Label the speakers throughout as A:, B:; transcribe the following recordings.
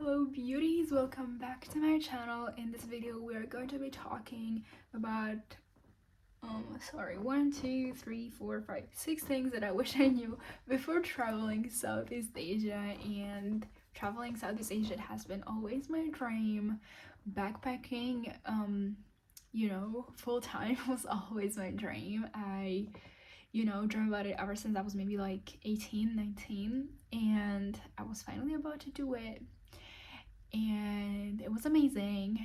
A: Hello beauties, welcome back to my channel. In this video we are going to be talking about one, two, three, four, five, six things that I wish I knew before traveling Southeast Asia. And traveling Southeast Asia has been always my dream. Backpacking full time was always my dream. I dream about it ever since I was maybe like 18, 19, and I was finally about to do it, and it was amazing.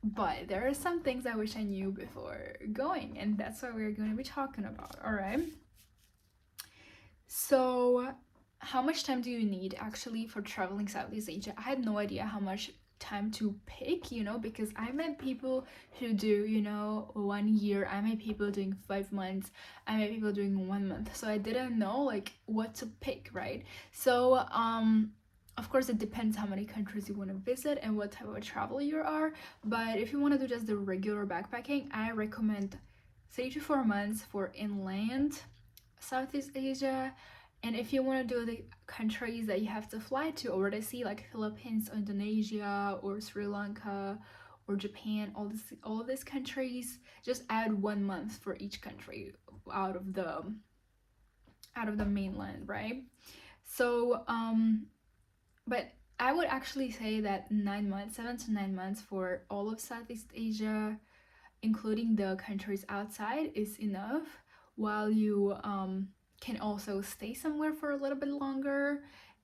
A: But there are some things I wish I knew before going, and that's what we're going to be talking about. All right, so how much time do you need actually for traveling Southeast Asia? I had no idea how much time to pick, because I met people who do 1 year, I met people doing 5 months, I met people doing 1 month, so I didn't know like what to pick, right? So of course it depends how many countries you want to visit and what type of a traveler you are. But if you want to do just the regular backpacking, I recommend 3 to 4 months for inland Southeast Asia. And if you want to do the countries that you have to fly to over the sea, like Philippines, Indonesia, or Sri Lanka, or Japan, all these countries, just add 1 month for each country out of the mainland, right? So but I would actually say that 9 months, 7 to 9 months for all of Southeast Asia, including the countries outside, is enough, while you can also stay somewhere for a little bit longer,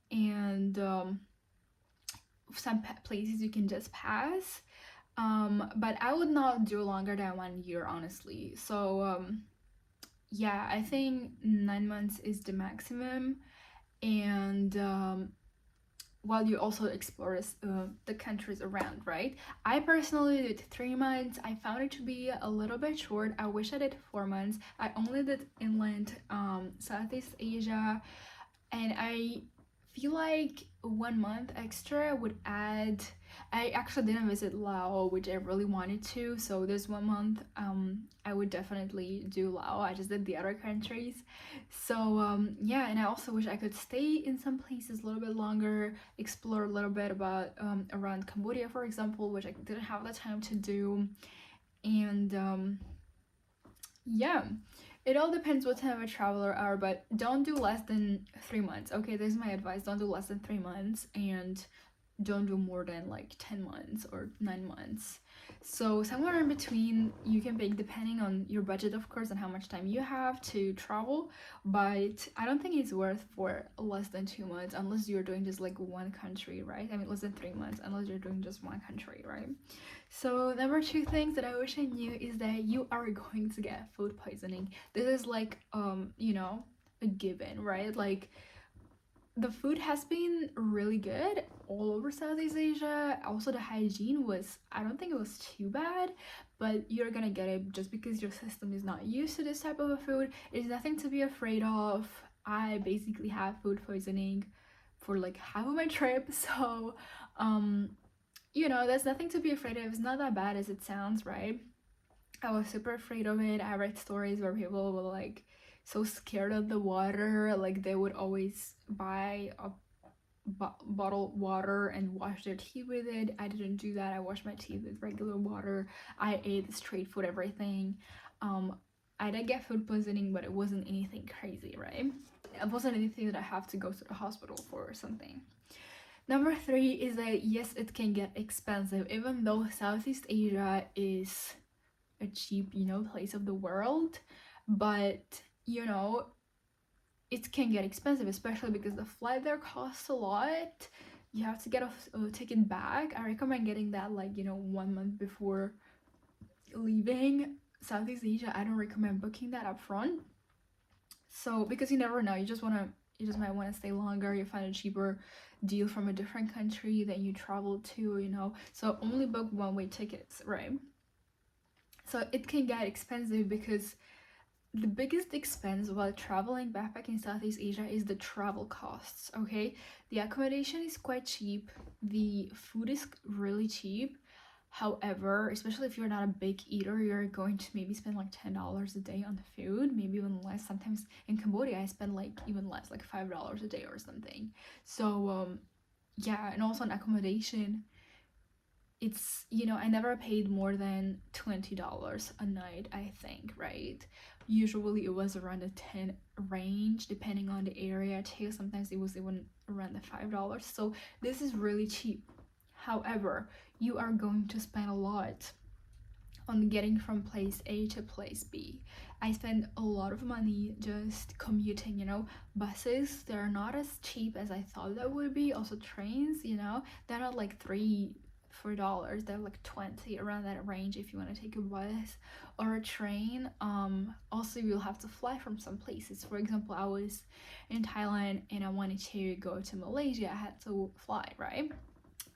A: and some places you can just pass. But I would not do longer than 1 year, honestly. So yeah, I think 9 months is the maximum. And while you also explore the countries around, right? I personally did 3 months. I found it to be a little bit short. I wish I did 4 months. I only did inland Southeast Asia, and I feel like 1 month extra would add. I actually didn't visit Laos, which I really wanted to, so this 1 month I would definitely do Laos. I just did the other countries. So yeah, and I also wish I could stay in some places a little bit longer, explore a little bit about around Cambodia, for example, which I didn't have the time to do. And yeah, it all depends what type of traveler are, but don't do less than 3 months. Okay, this is my advice. Don't do less than 3 months, and don't do more than like 10 months or 9 months. So somewhere in between you can pick, depending on your budget, of course, and how much time you have to travel. But I don't think it's worth for less than 2 months, unless you're doing just like one country, right? I mean, less than 3 months, unless you're doing just one country, right? So number two things that I wish I knew is that you are going to get food poisoning. This is like a given, right? Like, the food has been really good all over Southeast Asia. Also, the hygiene was, I don't think it was too bad, but you're gonna get it just because your system is not used to this type of a food. It's nothing to be afraid of. I basically had food poisoning for like half of my trip, so there's nothing to be afraid of. It's not that bad as it sounds, right? I was super afraid of it. I read stories where people were like so scared of the water, like they would always buy a bottled water and wash their teeth with it. I didn't do that. I washed my teeth with regular water. I ate street food, everything. I did get food poisoning, but it wasn't anything crazy, right? It wasn't anything that I have to go to the hospital for or something. Number three is that yes, it can get expensive, even though Southeast Asia is a cheap, place of the world. But it can get expensive, especially because the flight there costs a lot. You have to get a ticket back. I recommend getting that like 1 month before leaving Southeast Asia. I don't recommend booking that up front. So because you never know, you just might want to stay longer. You find a cheaper deal from a different country that you travel to. So only book one-way tickets, right? So it can get expensive because the biggest expense while traveling backpacking Southeast Asia is the travel costs, okay? The accommodation is quite cheap, the food is really cheap. However, especially if you're not a big eater, you're going to maybe spend like $10 a day on the food, maybe even less. Sometimes in Cambodia, I spend like even less, like $5 a day or something. So yeah, and also on accommodation, it's, I never paid more than $20 a night, I think, right? Usually it was around the 10 range, depending on the area too. Sometimes it was even around the $5. So this is really cheap. However, you are going to spend a lot on getting from place A to place B. I spend a lot of money just commuting, buses, they're not as cheap as I thought that would be. Also trains, they're not like $3-4, they're like 20, around that range if you want to take a bus or a train. Also you'll have to fly from some places. For example, I was in Thailand and I wanted to go to Malaysia, I had to fly, right?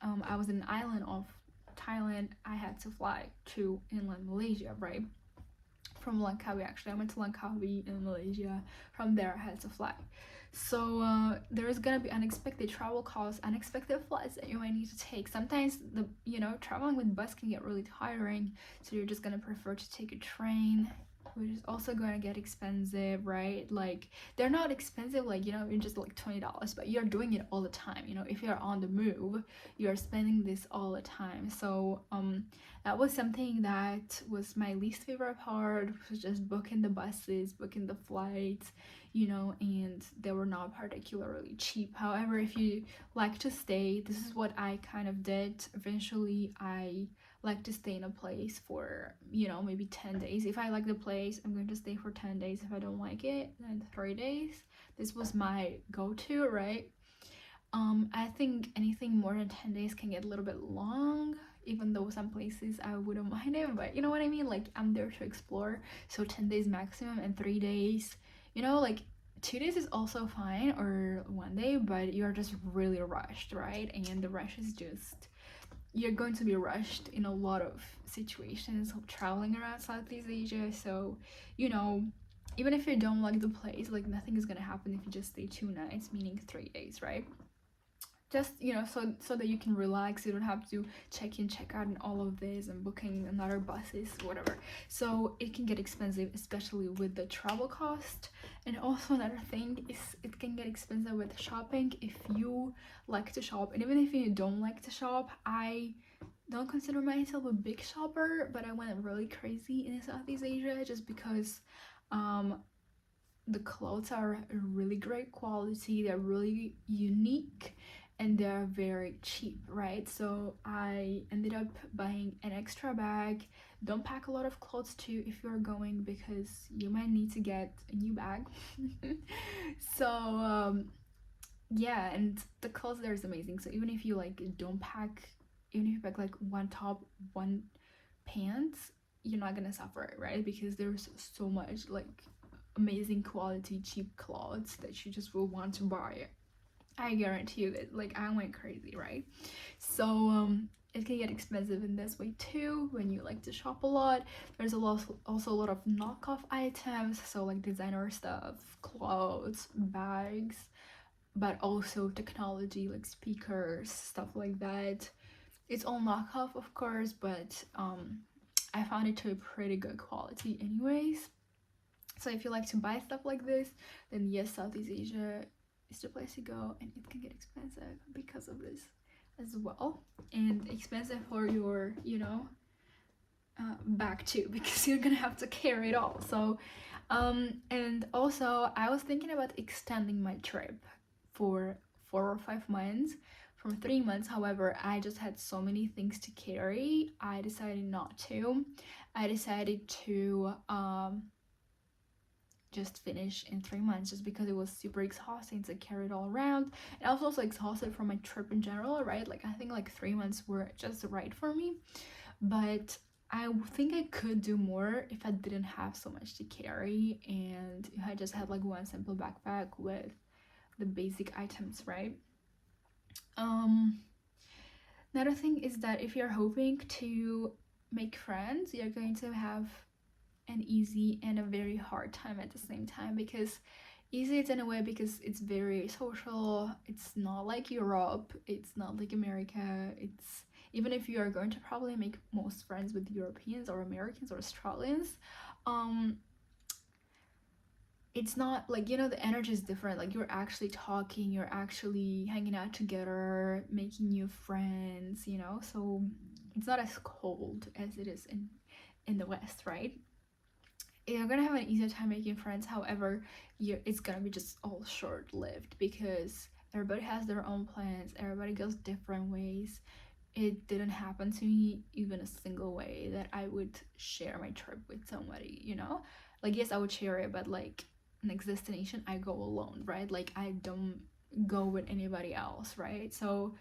A: I was in an island of Thailand, I had to fly to inland Malaysia, right? From Langkawi, actually. I went to Langkawi in Malaysia. From there, I had to fly. So there is gonna be unexpected travel costs, unexpected flights that you might need to take. Sometimes traveling with bus can get really tiring, so you're just gonna prefer to take a train, which is also gonna get expensive, right? Like they're not expensive, like you're just like $20, but you're doing it all the time. If you're on the move, you're spending this all the time. So that was something that was my least favorite part, was just booking the buses, booking the flights, and they were not particularly cheap. However, if you like to stay, this is what I kind of did. Eventually, I like to stay in a place for, maybe 10 days. If I like the place, I'm going to stay for 10 days. If I don't like it, then 3 days. This was my go-to, right? I think anything more than 10 days can get a little bit long, even though some places I wouldn't mind it, but you know what I mean? Like I'm there to explore, so 10 days maximum and 3 days, like 2 days is also fine, or 1 day, but you're just really rushed, right? And the rush is just, you're going to be rushed in a lot of situations of traveling around Southeast Asia. So, even if you don't like the place, like nothing is gonna happen if you just stay 2 nights, meaning 3 days, right? Just so that you can relax, you don't have to check in, check out, and all of this, and booking another buses, whatever. So it can get expensive, especially with the travel cost. And also another thing is it can get expensive with shopping if you like to shop. And even if you don't like to shop, I don't consider myself a big shopper, but I went really crazy in Southeast Asia just because the clothes are really great quality, they're really unique, and they're very cheap, right? So I ended up buying an extra bag. Don't pack a lot of clothes too if you're going, because you might need to get a new bag. So yeah, and the clothes there is amazing. So even if you like don't pack, even if you pack like one top, one pants, you're not gonna suffer, right? Because there's so much like amazing quality cheap clothes that you just will want to buy. I guarantee you that, like, I went crazy, right? So it can get expensive in this way too when you like to shop a lot. There's also a lot of knockoff items, so like designer stuff, clothes, bags, but also technology like speakers, stuff like that. It's all knockoff, of course, but I found it to be pretty good quality anyways. So if you like to buy stuff like this, then yes, Southeast Asia is the place to go, and it can get expensive because of this as well, and expensive for your bag too, because you're gonna have to carry it all. So and also I was thinking about extending my trip for 4 or 5 months from 3 months. However, I just had so many things to carry, I decided not to. I decided to just finish in 3 months, just because it was super exhausting to carry it all around, and I was also exhausted from my trip in general, right? Like I think like 3 months were just right for me, but I think I could do more if I didn't have so much to carry, and if I just had like one simple backpack with the basic items, right? um Another thing is that if you're hoping to make friends, you're going to have an easy and a very hard time at the same time, because easy it's in a way because it's very social. It's not like Europe, it's not like America. It's, even if you are going to probably make most friends with Europeans or Americans or Australians, um it's not like, you know, the energy is different. Like you're actually talking, you're actually hanging out together, making new friends, you know. So it's not as cold as it is in the West, right? You're gonna have an easier time making friends. However, it's gonna be just all short lived because everybody has their own plans, everybody goes different ways. It didn't happen to me even a single way that I would share my trip with somebody, you know? Like, yes, I would share it, but like, next destination, I go alone, right? Like, I don't go with anybody else, right? So,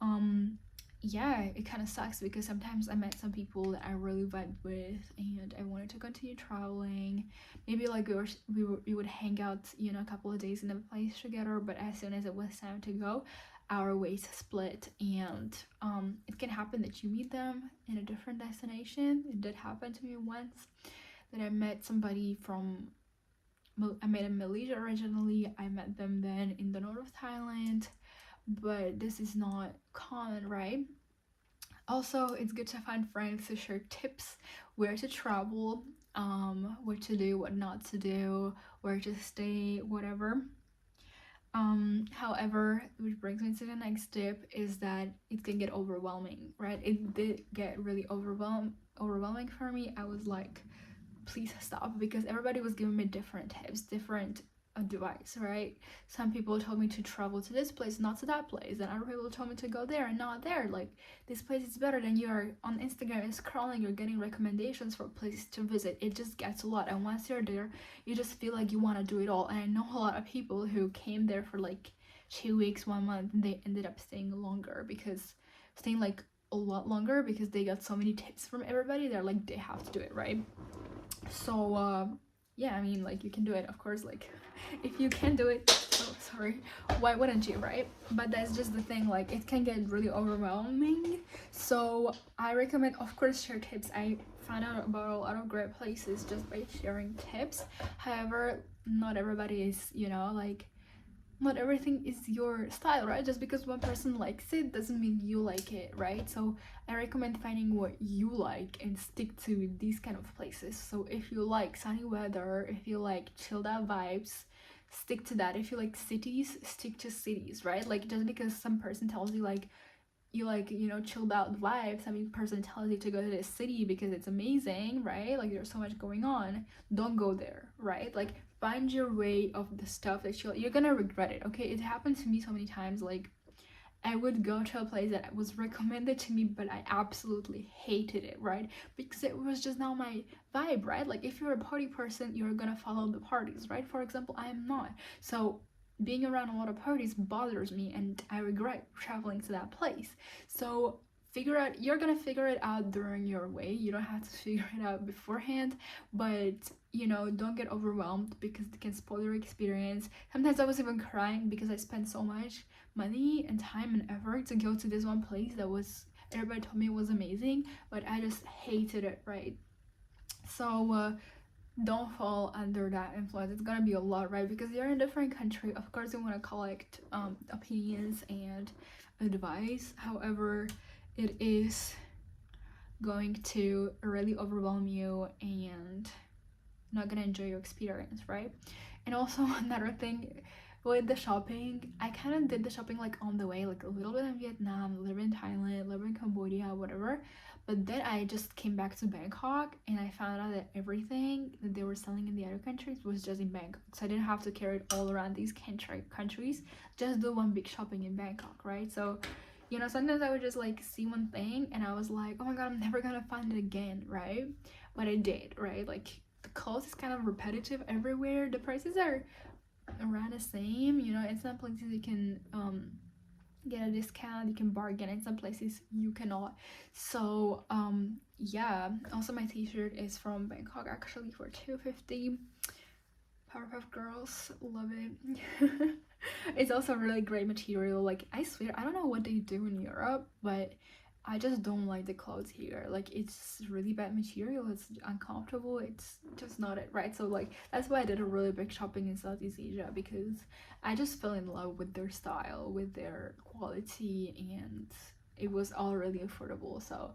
A: um, yeah, it kind of sucks because sometimes I met some people that I really vibed with and I wanted to continue traveling. Maybe like we would hang out, you know, a couple of days in a place together, but as soon as it was time to go, our ways split. And it can happen that you meet them in a different destination. It did happen to me once that I met somebody from I met in Malaysia originally. I met them then in the north of Thailand, but this is not common, right? Also, it's good to find friends to share tips where to travel, what to do, what not to do, where to stay, whatever. However, which brings me to the next tip is that it can get overwhelming, right? It did get really overwhelming for me. I was like, please stop, because everybody was giving me different tips, different advice, right? Some people told me to travel to this place, not to that place, and other people told me to go there and not there. Like, this place is better. Than you're on Instagram and scrolling, you're getting recommendations for places to visit. It just gets a lot, and once you're there, you just feel like you want to do it all. And I know a lot of people who came there for like 2 weeks, 1 month, and they ended up staying longer because staying like a lot longer because they got so many tips from everybody. They're like, they have to do it, right? So yeah, I mean, like, you can do it, of course. Like, if you can do it, oh sorry, why wouldn't you, right? But that's just the thing, like, it can get really overwhelming. So I recommend, of course, share tips. I found out about a lot of great places just by sharing tips. However, not everybody is, you know, like, not everything is your style, right? Just because one person likes it doesn't mean you like it, right? So I recommend finding what you like and stick to these kind of places. So if you like sunny weather, if you like chilled out vibes, stick to that. If you like cities, stick to cities, right? Like, just because some person tells you like, you like, you know, chilled out vibes, some person tells you to go to this city because it's amazing, right? Like, there's so much going on, don't go there, right? Like, find your way of the stuff that you're gonna regret it. Okay, it happened to me so many times. Like, I would go to a place that was recommended to me, but I absolutely hated it, right? Because it was just not my vibe, right? Like, if you're a party person, you're gonna follow the parties, right? For example, I am not. So being around a lot of parties bothers me, and I regret traveling to that place. So you're gonna figure it out during your way. You don't have to figure it out beforehand, but you know, don't get overwhelmed because it can spoil your experience. Sometimes I was even crying because I spent so much money and time and effort to go to this one place that was, everybody told me it was amazing, but I just hated it, right? So don't fall under that influence. It's gonna be a lot, right? Because you're in a different country, of course you want to collect opinions and advice. However, it is going to really overwhelm you and not gonna enjoy your experience, right? And also another thing with the shopping, I kind of did the shopping like on the way, like a little bit in Vietnam, a little bit in Thailand, a little bit in Cambodia, whatever. But then I just came back to Bangkok and I found out that everything that they were selling in the other countries was just in Bangkok. So I didn't have to carry it all around these countries, just do one big shopping in Bangkok, right? So, you know, sometimes I would just like see one thing and I was like, oh my god, I'm never gonna find it again, right? But I did, right? Like, the clothes is kind of repetitive everywhere. The prices are around the same, you know. In some places you can get a discount, you can bargain, in some places you cannot. So yeah, also my t-shirt is from Bangkok actually for 250. Powerpuff Girls, love it. It's also really great material. Like, I swear, I don't know what they do in Europe, but I just don't like the clothes here. Like, it's really bad material, it's uncomfortable, it's just not it, right? So like, that's why I did a really big shopping in Southeast Asia, because I just fell in love with their style, with their quality, and it was all really affordable. So,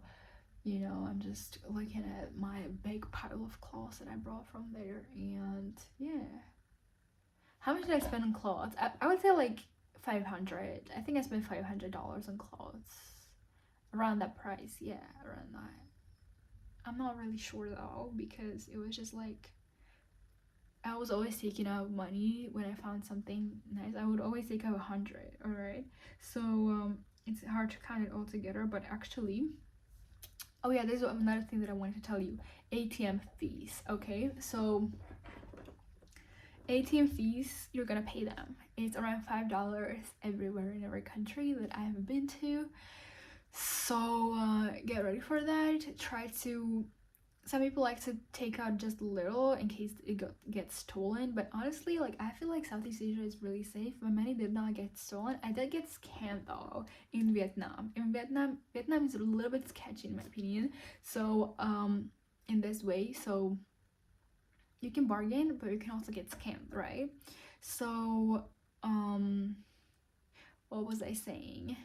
A: you know, I'm just looking at my big pile of clothes that I brought from there, and yeah. how much did I spend on clothes? I would say like 500. I think I spent $500 on clothes. Around that price, yeah, around that. I'm not really sure though, because it was just like, I was always taking out money when I found something nice. I would always take out 100, alright? So it's hard to count it all together, but actually, oh yeah, there's another thing that I wanted to tell you. ATM fees, okay? So ATM fees, you're gonna pay them. It's around $5 everywhere in every country that I have been to. So get ready for that. Try to, some people like to take out just a little in case it gets stolen, but honestly, like, I feel like Southeast Asia is really safe. My money did not get stolen. I did get scammed though in Vietnam. Vietnam is a little bit sketchy in my opinion. So in this way, so you can bargain, but you can also get scammed, right? So what was I saying?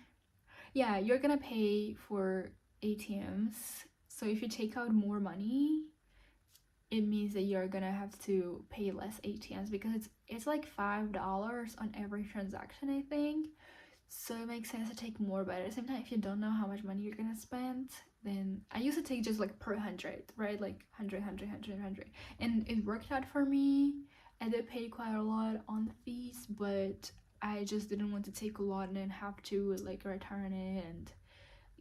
A: Yeah, you're gonna pay for ATMs. So if you take out more money, it means that you're gonna have to pay less ATMs, because it's like $5 on every transaction, I think. So it makes sense to take more, but at the same time, if you don't know how much money you're gonna spend, then I used to take just like per 100, right? Like 100, and it worked out for me. I did pay quite a lot on the fees, but I just didn't want to take a lot and then have to like return it and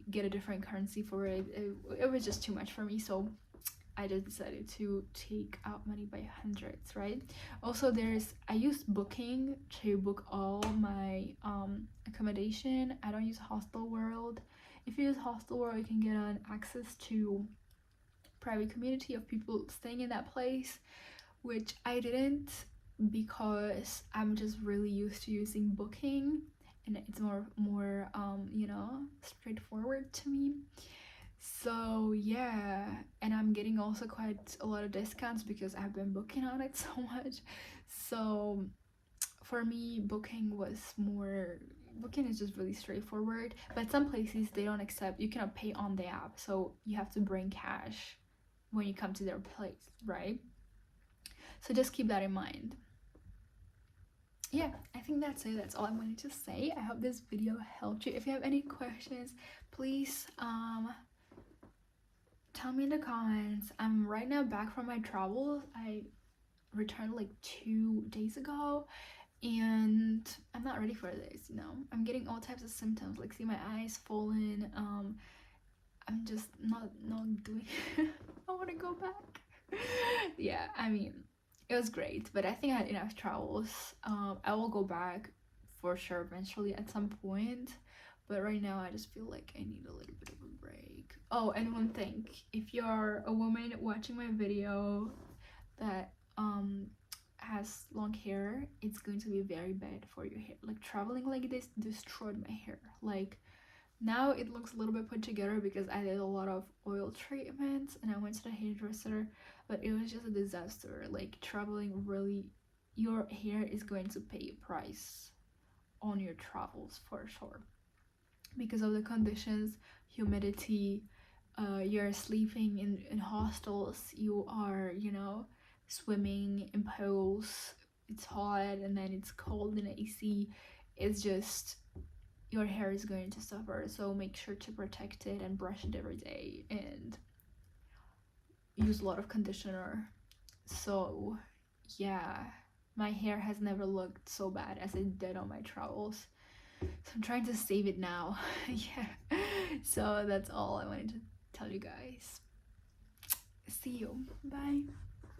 A: get a different currency for it. It was just too much for me, so I just decided to take out money by hundreds, right? Also, I use Booking to book all my accommodation. I don't use Hostel World. If you use Hostel World, you can get an access to private community of people staying in that place, which I didn't, because I'm just really used to using Booking, and it's more you know, straightforward to me. So yeah, and I'm getting also quite a lot of discounts because I've been booking on it so much. So for me, Booking is just really straightforward, but some places they don't accept, you cannot pay on the app, so you have to bring cash when you come to their place, right? So just keep that in mind. Yeah, I think that's it. That's all I wanted to say. I hope this video helped you. If you have any questions, please tell me in the comments. I'm right now back from my travels. I returned like 2 days ago, and I'm not ready for this, you know. I'm getting all types of symptoms, like see my eyes falling. I'm just not doing I want to go back. Yeah, I mean, it was great, but I think I had enough travels. I will go back for sure eventually at some point, but right now I just feel like I need a little bit of a break. Oh, and one thing, if you're a woman watching my video that has long hair, it's going to be very bad for your hair. Like, traveling like this destroyed my hair. Like, now it looks a little bit put together because I did a lot of oil treatments and I went to the hairdresser, but it was just a disaster. Like, traveling really, your hair is going to pay a price on your travels for sure, because of the conditions, humidity. You're sleeping in hostels, you are, you know, swimming in pools, it's hot and then it's cold in AC. It's just, your hair is going to suffer, so make sure to protect it and brush it every day and use a lot of conditioner. So yeah, my hair has never looked so bad as it did on my travels, so I'm trying to save it now. Yeah, so that's all I wanted to tell you guys. See you, bye.